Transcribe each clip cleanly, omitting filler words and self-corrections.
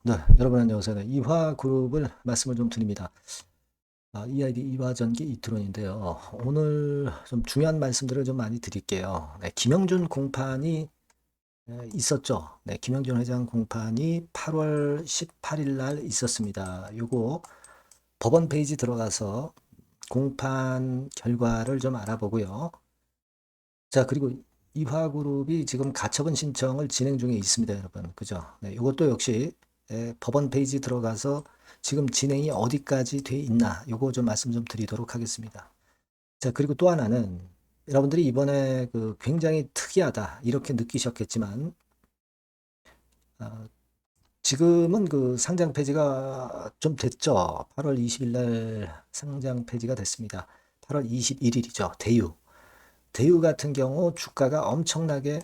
네, 여러분 안녕하세요. 네, 이화그룹을 말씀을 좀 드립니다. EID 이화전기 이트론인데요. 오늘 좀 중요한 말씀들을 좀 많이 드릴게요. 네, 김영준 공판이 있었죠. 네, 김영준 회장 공판이 8월 18일 날 있었습니다. 요거 법원 페이지 들어가서 공판 결과를 좀 알아보고요. 자, 그리고 이화그룹이 지금 가처분 신청을 진행 중에 있습니다, 여러분. 그죠? 네, 이것도 역시 법원 페이지 들어가서 지금 진행이 어디까지 돼 있나, 요거 좀 말씀 좀 드리도록 하겠습니다. 자, 그리고 또 하나는 여러분들이 이번에 그 굉장히 특이하다, 이렇게 느끼셨겠지만, 어, 지금은 그 상장 폐지가 좀 됐죠. 8월 20일 날 상장 폐지가 됐습니다. 8월 21일이죠. 대유 같은 경우 주가가 엄청나게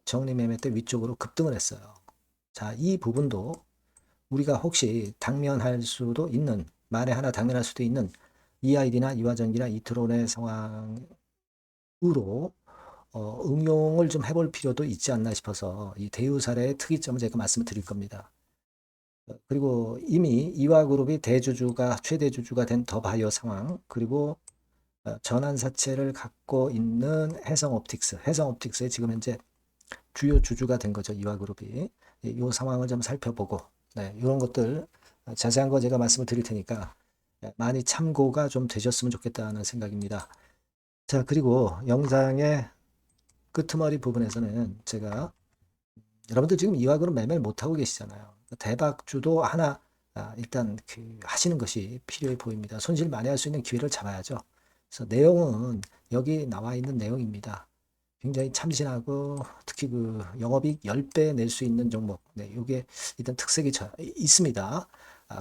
정리매매 때 위쪽으로 급등을 했어요. 자, 이 부분도 우리가 혹시 당면할 수도 있는, 만에 하나 당면할 수도 있는 EID나 이화전기나 이트론의 상황으로 응용을 좀 해볼 필요도 있지 않나 싶어서 이 대유 사례의 특이점을 제가 말씀을 드릴 겁니다. 그리고 이미 이화그룹이 대주주가 최대주주가 된 더바이오 상황, 그리고 전환사채를 갖고 있는 해성옵틱스의 지금 현재 주요 주주가 된 거죠. 이화그룹이. 이 상황을 좀 살펴보고, 네, 이런 것들 자세한 거 제가 말씀을 드릴 테니까 많이 참고가 좀 되셨으면 좋겠다는 생각입니다. 자, 그리고 영상의 끄트머리 부분에서는 제가 여러분들 지금 이화그룹 매매를 못하고 계시잖아요. 대박주도 하나 일단 하시는 것이 필요해 보입니다. 손실 많이 할 수 있는 기회를 잡아야죠. 그래서 내용은 여기 나와 있는 내용입니다. 굉장히 참신하고 특히 그 영업이익 10배 낼 수 있는 종목. 네, 이게 일단 특색이 있습니다.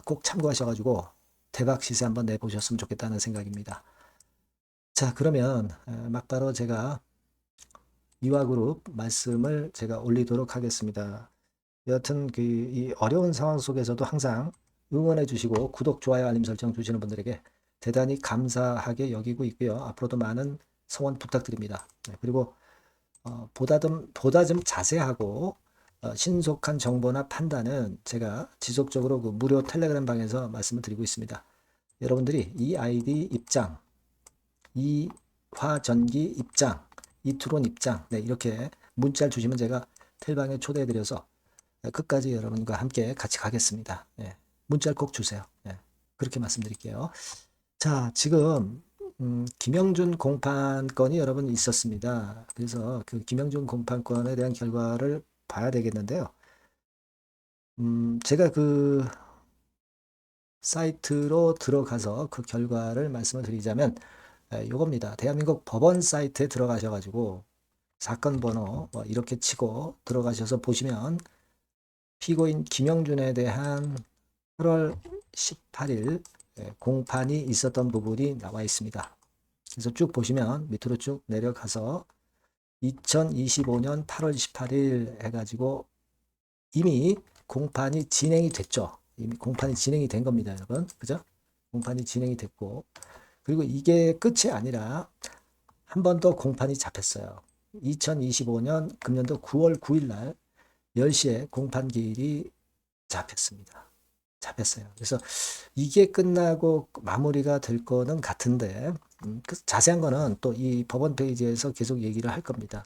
꼭 참고하셔가지고 대박 시세 한번 내보셨으면 좋겠다는 생각입니다. 자, 그러면 막바로 제가 이화그룹 말씀을 제가 올리도록 하겠습니다. 여하튼 이 어려운 상황 속에서도 항상 응원해 주시고 구독, 좋아요, 알림 설정 주시는 분들에게 대단히 감사하게 여기고 있고요. 앞으로도 많은 성원 부탁드립니다. 네, 그리고 보다 좀 자세하고 신속한 정보나 판단은 제가 지속적으로 그 무료 텔레그램 방에서 말씀을 드리고 있습니다. 여러분들이 이 아이디 입장, 이화전기 입장, 이투론 입장, 네, 이렇게 문자를 주시면 제가 텔방에 초대해드려서 끝까지 여러분과 함께 같이 가겠습니다. 네, 문자를 꼭 주세요. 네, 그렇게 말씀드릴게요. 자, 지금 김영준 공판건이 여러분 있었습니다. 그래서 그 김영준 공판건에 대한 결과를 봐야 되겠는데요. 제가 그 사이트로 들어가서 그 결과를 말씀을 드리자면 요겁니다. 대한민국 법원 사이트에 들어가셔가지고 사건 번호 이렇게 치고 들어가셔서 보시면 피고인 김영준에 대한 8월 18일 공판이 있었던 부분이 나와 있습니다. 그래서 쭉 보시면 밑으로 쭉 내려가서 2025년 8월 18일 해가지고 이미 공판이 진행이 됐죠. 이미 공판이 진행이 된 겁니다, 여러분. 그죠? 공판이 진행이 됐고. 그리고 이게 끝이 아니라 한 번 더 공판이 잡혔어요. 2025년 금년도 9월 9일 날 10시에 공판 기일이 잡혔습니다. 잡혔어요. 그래서 이게 끝나고 마무리가 될 거는 같은데 그 자세한 거는 또 이 법원 페이지에서 계속 얘기를 할 겁니다.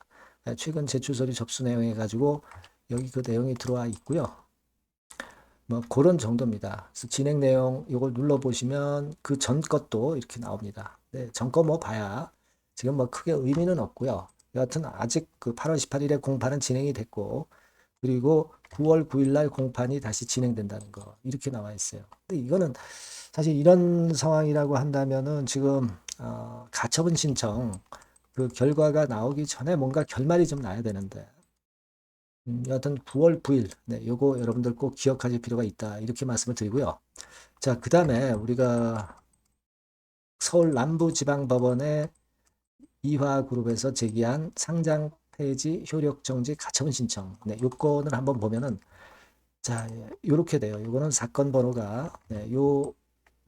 최근 제출 서류 접수 내용 해가지고 여기 그 내용이 들어와 있고요. 뭐 그런 정도입니다. 그래서 진행 내용 이걸 눌러보시면 그 전 것도 이렇게 나옵니다. 네, 전 거 뭐 봐야 지금 뭐 크게 의미는 없고요. 여하튼 아직 그 8월 18일에 공판은 진행이 됐고 그리고 9월 9일 날 공판이 다시 진행된다는 거 이렇게 나와 있어요. 근데 이거는 사실 이런 상황이라고 한다면은 지금 가처분 신청 그 결과가 나오기 전에 뭔가 결말이 좀 나야 되는데 여하튼 9월 9일 네, 요거 여러분들 꼭 기억하실 필요가 있다 이렇게 말씀을 드리고요. 자, 그 다음에 우리가 서울 남부지방법원의 이화그룹에서 제기한 상장 폐지 효력 정지 가처분 신청 네, 요건을 한번 보면은 자, 이렇게 돼요. 이거는 사건 번호가 네, 요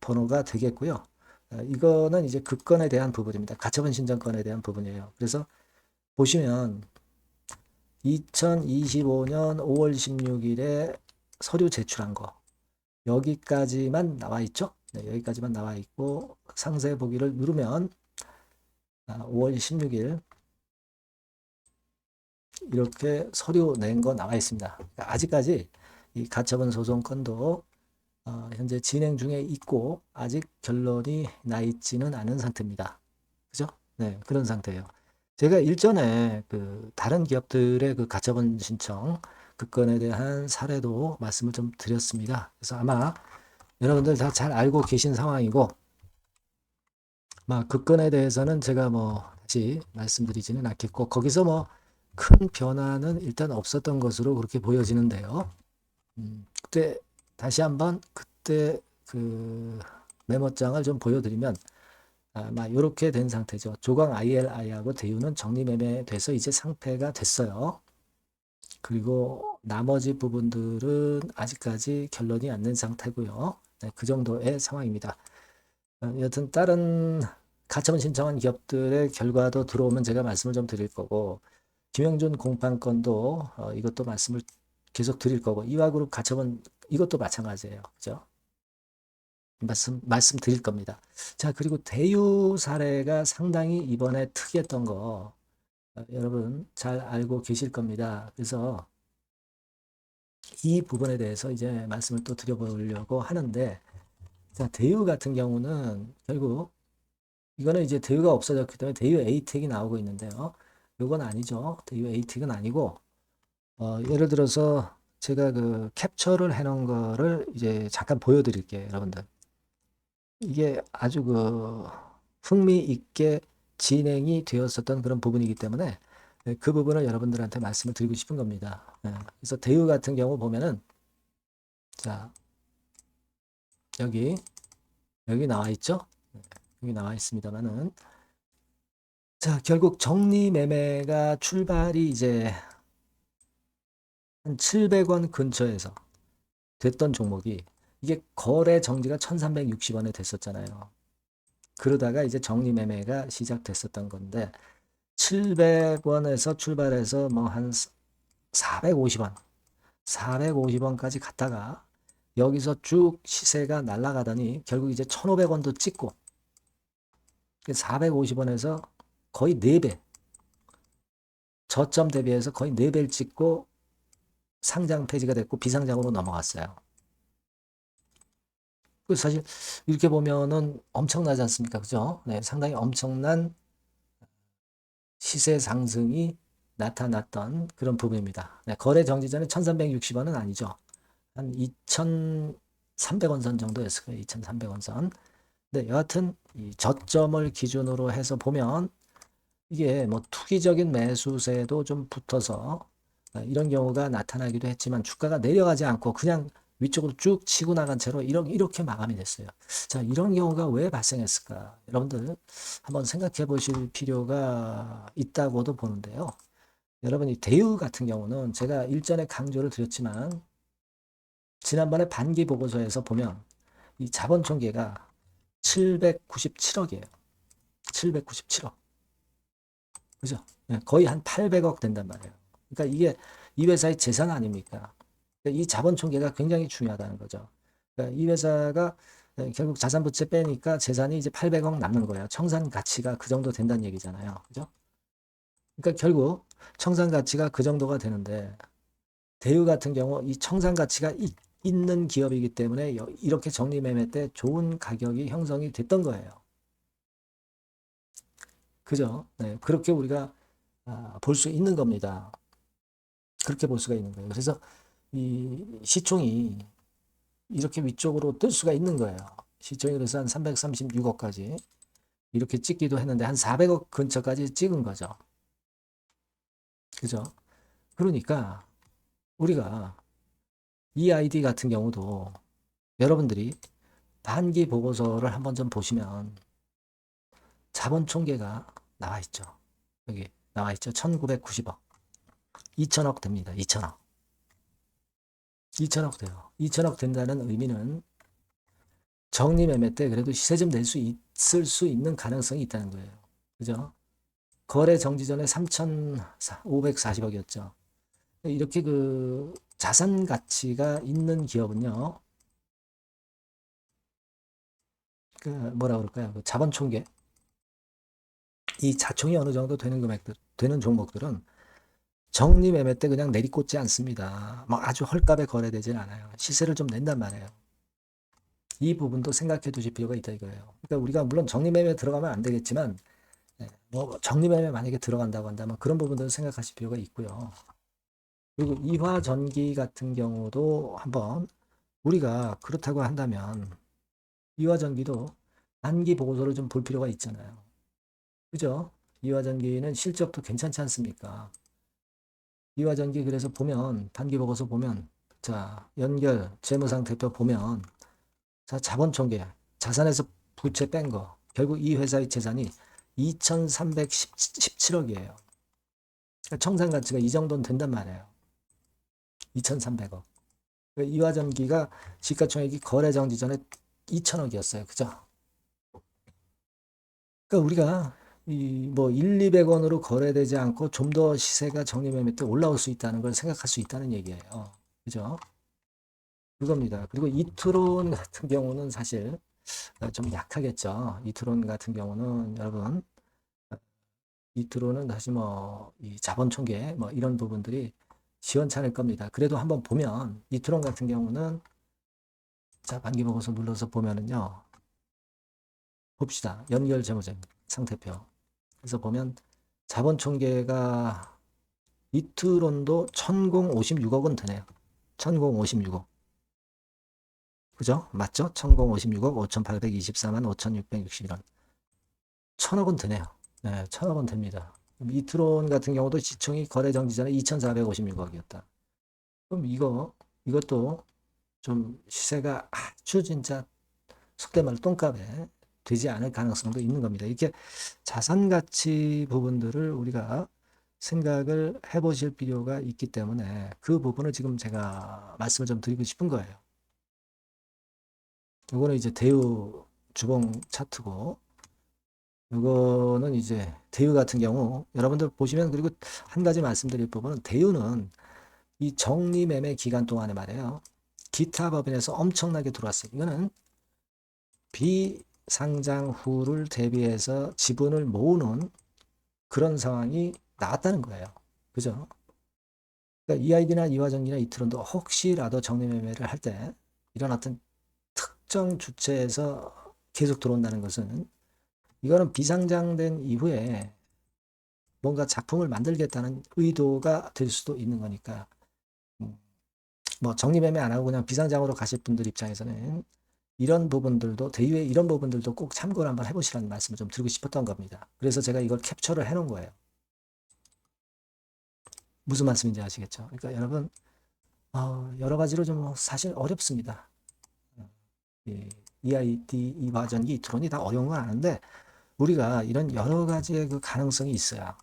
번호가 되겠고요. 이거는 이제 그 건에 대한 부분입니다. 가처분 신청건에 대한 부분이에요. 그래서 보시면 2025년 5월 16일에 서류 제출한 거 여기까지만 나와 있죠. 네, 여기까지만 나와 있고 상세 보기를 누르면 5월 16일 이렇게 서류 낸 거 나와 있습니다. 그러니까 아직까지 이 가처분 소송 건도 현재 진행 중에 있고 아직 결론이 나 있지는 않은 상태입니다. 그죠? 네, 그런 상태예요. 제가 일전에 그 다른 기업들의 그 가처분 신청 그 건에 대한 사례도 말씀을 좀 드렸습니다. 그래서 아마 여러분들 다 잘 알고 계신 상황이고 그 건에 대해서는 제가 뭐 다시 말씀드리지는 않겠고 거기서 뭐 큰 변화는 일단 없었던 것으로 그렇게 보여지는데요. 그때 다시 한번 그때 그 메모장을 좀 보여드리면 아마 이렇게 된 상태죠. 조강 ILI하고 대유는 정리매매돼서 이제 상폐가 됐어요. 그리고 나머지 부분들은 아직까지 결론이 안 난 상태고요. 네, 그 정도의 상황입니다. 여튼 다른 가처분 신청한 기업들의 결과도 들어오면 제가 말씀을 좀 드릴 거고 김영준 공판건도 이것도 말씀을 계속 드릴 거고 이화그룹 가처분 이것도 마찬가지예요. 그죠? 말씀 드릴 겁니다. 자, 그리고 대유 사례가 상당히 이번에 특이했던 거 여러분 잘 알고 계실 겁니다. 그래서 이 부분에 대해서 이제 말씀을 또 드려보려고 하는데 자, 대유 같은 경우는 결국 이거는 이제 대유가 없어졌기 때문에 대유 에이텍이 나오고 있는데요. 이건 아니죠. 대유 에이텍은 아니고 예를 들어서 제가 그 캡처를 해놓은 거를 이제 잠깐 보여드릴게요, 여러분들. 이게 아주 그 흥미있게 진행이 되었었던 그런 부분이기 때문에 그 부분을 여러분들한테 말씀을 드리고 싶은 겁니다. 그래서 대유 같은 경우 보면은 자 여기 나와 있죠? 여기 나와 있습니다만은 자 결국 정리매매가 출발이 이제 한 700원 근처에서 됐던 종목이 이게 거래 정지가 1360원에 됐었잖아요. 그러다가 이제 정리매매가 시작됐었던 건데 700원에서 출발해서 뭐 한 450원, 450원까지 갔다가 여기서 쭉 시세가 날아가더니 결국 이제 1,500원도 찍고 450원에서 거의 4배, 저점 대비해서 거의 4배를 찍고 상장 폐지가 됐고 비상장으로 넘어갔어요. 사실 이렇게 보면은 엄청나지 않습니까? 그죠? 네, 상당히 엄청난 시세 상승이 나타났던 그런 부분입니다. 네, 거래 정지 전에 1360원은 아니죠. 한 2300원 선 정도였을 거예요. 2300원 선. 네, 여하튼 이 저점을 기준으로 해서 보면 이게 뭐 투기적인 매수세도 좀 붙어서 이런 경우가 나타나기도 했지만 주가가 내려가지 않고 그냥 위쪽으로 쭉 치고 나간 채로 이렇게 마감이 됐어요. 자, 이런 경우가 왜 발생했을까? 여러분들 한번 생각해 보실 필요가 있다고도 보는데요. 여러분이 대유 같은 경우는 제가 일전에 강조를 드렸지만 지난번에 반기 보고서에서 보면 이 자본 총계가 797억이에요. 797억. 그죠? 네, 거의 한 800억 된단 말이에요. 그러니까 이게 이 회사의 재산 아닙니까? 그러니까 이 자본 총계가 굉장히 중요하다는 거죠. 그러니까 이 회사가 결국 자산 부채 빼니까 재산이 이제 800억 남는 거예요. 청산 가치가 그 정도 된다는 얘기잖아요. 그죠? 그러니까 결국 청산 가치가 그 정도가 되는데 대유 같은 경우 이 청산 가치가 있는 기업이기 때문에 이렇게 정리매매 때 좋은 가격이 형성이 됐던 거예요. 그죠? 네, 그렇게 우리가 볼 수 있는 겁니다. 그렇게 볼 수가 있는 거예요. 그래서 이 시총이 이렇게 위쪽으로 뜰 수가 있는 거예요. 시총이 그래서 한 336억까지 이렇게 찍기도 했는데 한 400억 근처까지 찍은 거죠. 그죠? 그러니까 우리가 이 아이디 같은 경우도 여러분들이 반기 보고서를 한번 좀 보시면 자본 총계가 나와 있죠. 여기 나와 있죠. 1990억. 2000억 됩니다. 2000억. 2000억 돼요. 2000억 된다는 의미는 정리매매 때 그래도 시세 좀 낼 수 있을 수 있는 가능성이 있다는 거예요. 그죠? 거래 정지 전에 3,540억이었죠. 이렇게 그 자산 가치가 있는 기업은요, 그 뭐라 그럴까요? 그 자본 총계, 이 자총이 어느 정도 되는 금액들, 되는 종목들은 정리 매매 때 그냥 내리꽂지 않습니다. 막 아주 헐값에 거래되진 않아요. 시세를 좀 낸단 말이에요. 이 부분도 생각해 두실 필요가 있다 이거예요. 그러니까 우리가 물론 정리 매매 들어가면 안 되겠지만, 뭐 정리 매매 만약에 들어간다고 한다면 그런 부분도 생각하실 필요가 있고요. 그리고 이화전기 같은 경우도 한번 우리가 그렇다고 한다면 이화전기도 단기 보고서를 좀 볼 필요가 있잖아요. 그죠? 이화전기는 실적도 괜찮지 않습니까? 이화전기 그래서 보면 단기 보고서 보면 자 연결 재무상태표 보면 자 자본총계 자산에서 부채 뺀 거 결국 이 회사의 재산이 2,317억이에요. 청산 가치가 이 정도는 된단 말이에요. 2,300억. 이화전기가 시가총액이 거래 정지 전에 2천억이었어요. 그죠? 그러니까 우리가 이 뭐 1, 200원으로 거래되지 않고 좀 더 시세가 정리매매 때 올라올 수 있다는 걸 생각할 수 있다는 얘기예요. 그죠? 그겁니다. 그리고 이트론 같은 경우는 사실 좀 약하겠죠. 이트론 같은 경우는 여러분 이트론은 사실 뭐 이 자본 총계 뭐 이런 부분들이 시원찮을 겁니다. 그래도 한번 보면 이트론 같은 경우는 자 반기 보고서 눌러서 보면은요. 봅시다. 연결 재무제 상태표. 그래서 보면 자본 총계가 이트론도 1056억은 되네요. 1056억. 그죠? 맞죠? 1056억 5824만 5661원. 1000억은 되네요. 네, 1000억은 됩니다. 이트론 같은 경우도 시총이 거래 정지 전에 2456억이었다. 그럼 이것도 좀 시세가 아주 진짜 속된 말로 똥값에 되지 않을 가능성도 있는 겁니다. 이렇게 자산 가치 부분들을 우리가 생각을 해보실 필요가 있기 때문에 그 부분을 지금 제가 말씀을 좀 드리고 싶은 거예요. 이거는 이제 대우 주봉 차트고, 이거는 이제 대우 같은 경우 여러분들 보시면 그리고 한 가지 말씀드릴 부분은 대우는 이 정리 매매 기간 동안에 말이에요. 기타 법인에서 엄청나게 들어왔어요. 이거는 비상장 후를 대비해서 지분을 모으는 그런 상황이 나왔다는 거예요. 그죠? 그러니까 EID나 이화전기나 이트론도 혹시라도 정리 매매를 할 때 이런 어떤 특정 주체에서 계속 들어온다는 것은 이거는 비상장된 이후에 뭔가 작품을 만들겠다는 의도가 될 수도 있는 거니까 뭐 정리매매 안 하고 그냥 비상장으로 가실 분들 입장에서는 이런 부분들도 대유의 이런 부분들도 꼭 참고를 한번 해보시라는 말씀을 좀 드리고 싶었던 겁니다. 그래서 제가 이걸 캡처를 해놓은 거예요. 무슨 말씀인지 아시겠죠? 그러니까 여러분 여러 가지로 좀 사실 어렵습니다. 이 EID, 이화전기, 이트론이 다 어려운 건 아는데 우리가 이런 여러 가지의 그 가능성이 있어요.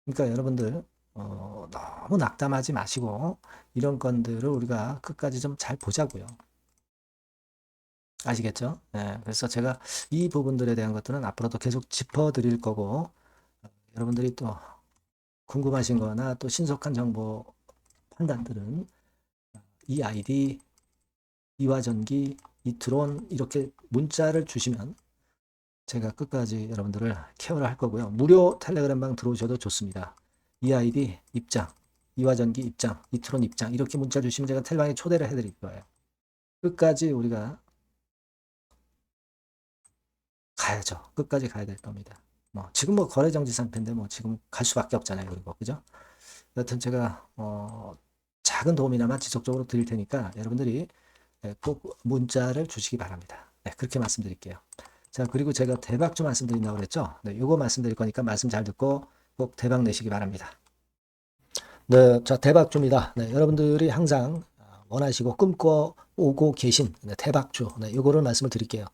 그러니까 여러분들 너무 낙담하지 마시고 이런 건들을 우리가 끝까지 좀 잘 보자고요. 아시겠죠? 네, 그래서 제가 이 부분들에 대한 것들은 앞으로도 계속 짚어드릴 거고 여러분들이 또 궁금하신 거나 또 신속한 정보 판단들은 이 아이디, 이화전기, 이트론 이렇게 문자를 주시면 제가 끝까지 여러분들을 케어를 할 거고요. 무료 텔레그램방 들어오셔도 좋습니다. 이 아이디 입장, 이화전기 입장, 이트론 입장 이렇게 문자 주시면 제가 텔레방에 초대를 해드릴 거예요. 끝까지 우리가 가야죠. 끝까지 가야 될 겁니다. 뭐 지금 뭐 거래 정지 상태인데 뭐 지금 갈 수밖에 없잖아요. 그리고 그죠? 여튼 제가 작은 도움이나마 지속적으로 드릴 테니까 여러분들이 꼭 문자를 주시기 바랍니다. 네, 그렇게 말씀드릴게요. 자, 그리고 제가 대박주 말씀드린다고 그랬죠? 네, 요거 말씀드릴 거니까 말씀 잘 듣고 꼭 대박 내시기 바랍니다. 네, 자, 대박주입니다. 네, 여러분들이 항상 원하시고 꿈꿔오고 계신 대박주, 네, 요거를 말씀을 드릴게요.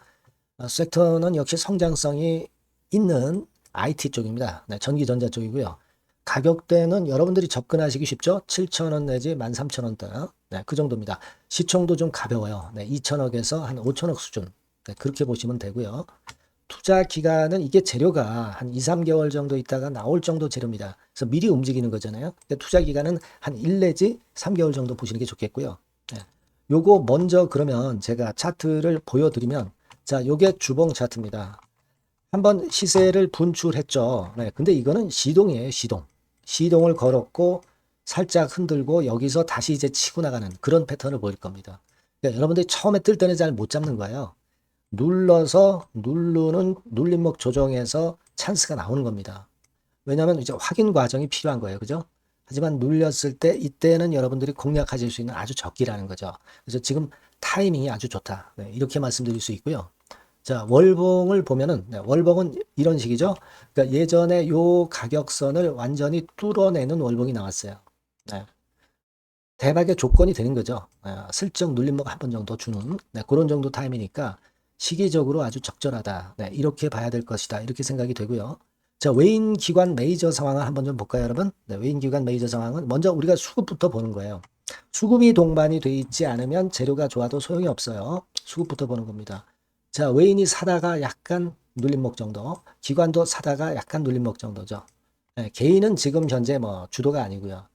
섹터는 역시 성장성이 있는 IT 쪽입니다. 네, 전기전자 쪽이고요. 가격대는 여러분들이 접근하시기 쉽죠? 7,000원 내지 13,000원대. 네, 그 정도입니다. 시총도 좀 가벼워요. 네, 2천억에서 한 5천억 수준. 네, 그렇게 보시면 되고요. 투자 기간은 이게 재료가 한 2, 3개월 정도 있다가 나올 정도 재료입니다. 그래서 미리 움직이는 거잖아요. 그러니까 투자 기간은 한 1 내지 3개월 정도 보시는 게 좋겠고요. 네. 요거 먼저 그러면 제가 차트를 보여드리면, 자, 요게 주봉 차트입니다. 한번 시세를 분출했죠. 네. 근데 이거는 시동이에요, 시동. 시동을 걸었고 살짝 흔들고 여기서 다시 이제 치고 나가는 그런 패턴을 보일 겁니다. 그러니까 여러분들이 처음에 뜰 때는 잘 못 잡는 거예요. 눌러서 누르는 눌림목 조정에서 찬스가 나오는 겁니다. 왜냐하면 이제 확인 과정이 필요한 거예요. 그죠? 하지만 눌렸을 때 이때는 여러분들이 공략하실 수 있는 아주 적기라는 거죠. 그래서 지금 타이밍이 아주 좋다. 네, 이렇게 말씀드릴 수 있고요. 자, 월봉을 보면은, 네, 월봉은 이런 식이죠. 그러니까 예전에 요 가격선을 완전히 뚫어내는 월봉이 나왔어요. 네. 대박의 조건이 되는 거죠. 슬쩍 눌림목 한 번 정도 주는, 네, 그런 정도 타임이니까 시기적으로 아주 적절하다. 네, 이렇게 봐야 될 것이다. 이렇게 생각이 되고요. 자, 외인 기관 메이저 상황을 한번 좀 볼까요, 여러분? 네, 외인 기관 메이저 상황은 먼저 우리가 수급부터 보는 거예요. 수급이 동반이 돼 있지 않으면 재료가 좋아도 소용이 없어요. 수급부터 보는 겁니다. 자, 외인이 사다가 약간 눌림목 정도, 기관도 사다가 약간 눌림목 정도죠. 네, 개인은 지금 현재 뭐 주도가 아니고요.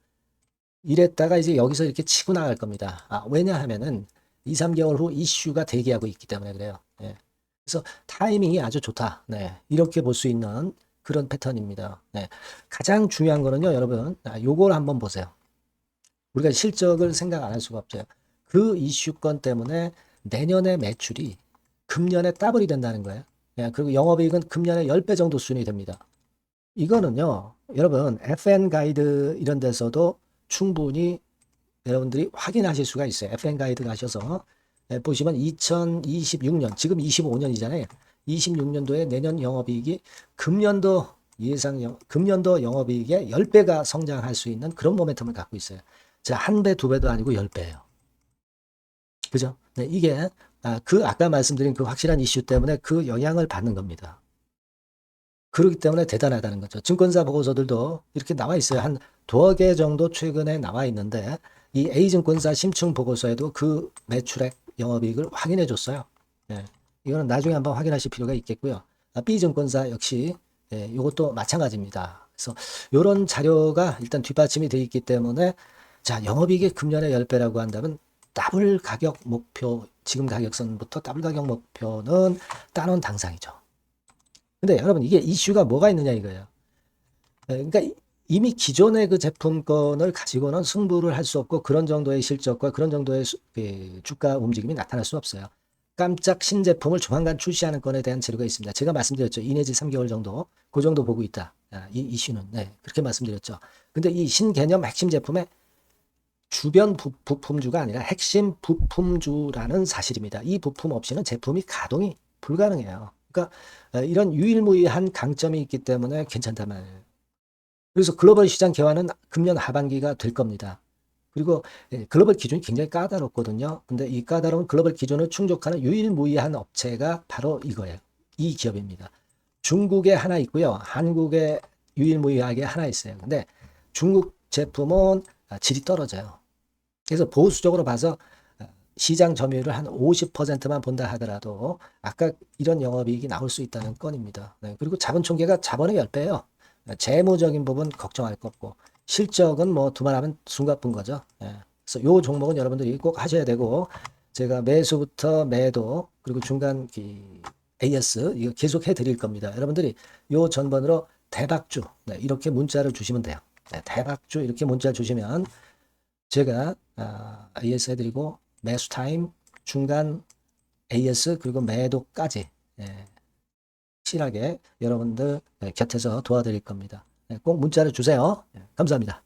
이랬다가 이제 여기서 이렇게 치고 나갈 겁니다. 왜냐하면은 2, 3개월 후 이슈가 대기하고 있기 때문에 그래요. 예. 그래서 타이밍이 아주 좋다. 네. 이렇게 볼 수 있는 그런 패턴입니다. 네. 가장 중요한 거는요, 여러분. 요걸 한번 보세요. 우리가 실적을 생각 안 할 수가 없어요. 그 이슈건 때문에 내년의 매출이 금년에 더블이 된다는 거예요. 예. 그리고 영업이익은 금년에 10배 정도 수준이 됩니다. 이거는요, 여러분, FN 가이드 이런 데서도 충분히 여러분들이 확인하실 수가 있어요. FN 가이드 가셔서 보시면 2026년, 지금 25년이잖아요. 26년도에 내년 영업이익이 금년도 금년도 영업이익의 10배가 성장할 수 있는 그런 모멘텀을 갖고 있어요. 자, 한 배, 두 배도 아니고 10배예요. 그죠? 네, 이게 아까 말씀드린 그 확실한 이슈 때문에 그 영향을 받는 겁니다. 그렇기 때문에 대단하다는 거죠. 증권사 보고서들도 이렇게 나와 있어요. 한 두어 개 정도 최근에 나와 있는데 이 A증권사 심층 보고서에도 그 매출액 영업이익을 확인해 줬어요. 예. 이거는 나중에 한번 확인하실 필요가 있겠고요. B증권사 역시 이것도 마찬가지입니다. 그래서 이런 자료가 일단 뒷받침이 되어 있기 때문에 자, 영업이익이 금년에 10배라고 한다면 더블 가격 목표, 지금 가격선부터 더블 가격 목표는 따놓은 당상이죠. 근데 여러분 이게 이슈가 뭐가 있느냐 이거예요. 그러니까 이미 기존의 그 제품권을 가지고는 승부를 할 수 없고 그런 정도의 실적과 그런 정도의 주가 움직임이 나타날 수 없어요. 깜짝 신제품을 조만간 출시하는 건에 대한 재료가 있습니다. 제가 말씀드렸죠. 2 내지 3개월 정도, 그 정도 보고 있다. 이 이슈는. 네, 그렇게 말씀드렸죠. 근데 이 신개념 핵심 제품의 주변 부품주가 아니라 핵심 부품주라는 사실입니다. 이 부품 없이는 제품이 가동이 불가능해요. 그러니까 이런 유일무이한 강점이 있기 때문에 괜찮단 말이에요. 그래서 글로벌 시장 개화는 금년 하반기가 될 겁니다. 그리고 글로벌 기준이 굉장히 까다롭거든요. 근데 이 까다로운 글로벌 기준을 충족하는 유일무이한 업체가 바로 이거예요. 이 기업입니다. 중국에 하나 있고요. 한국에 유일무이하게 하나 있어요. 근데 중국 제품은 질이 떨어져요. 그래서 보수적으로 봐서 시장 점유율을 한 50%만 본다 하더라도 아까 이런 영업이익이 나올 수 있다는 건입니다. 네, 그리고 자본 총계가 자본의 10배예요. 재무적인 부분 걱정할 거 없고 실적은 뭐 두말하면 숨가쁜 거죠. 네, 그래서 요 종목은 여러분들이 꼭 하셔야 되고 제가 매수부터 매도 그리고 중간 AS 이거 계속 해드릴 겁니다. 여러분들이 요 전번으로 대박주 이렇게 문자를 주시면 돼요. 대박주 이렇게 문자 주시면 제가 AS 해드리고 매수 타임, 중간 AS 그리고 매도까지 확실하게 여러분들 곁에서 도와드릴 겁니다. 꼭 문자를 주세요. 감사합니다.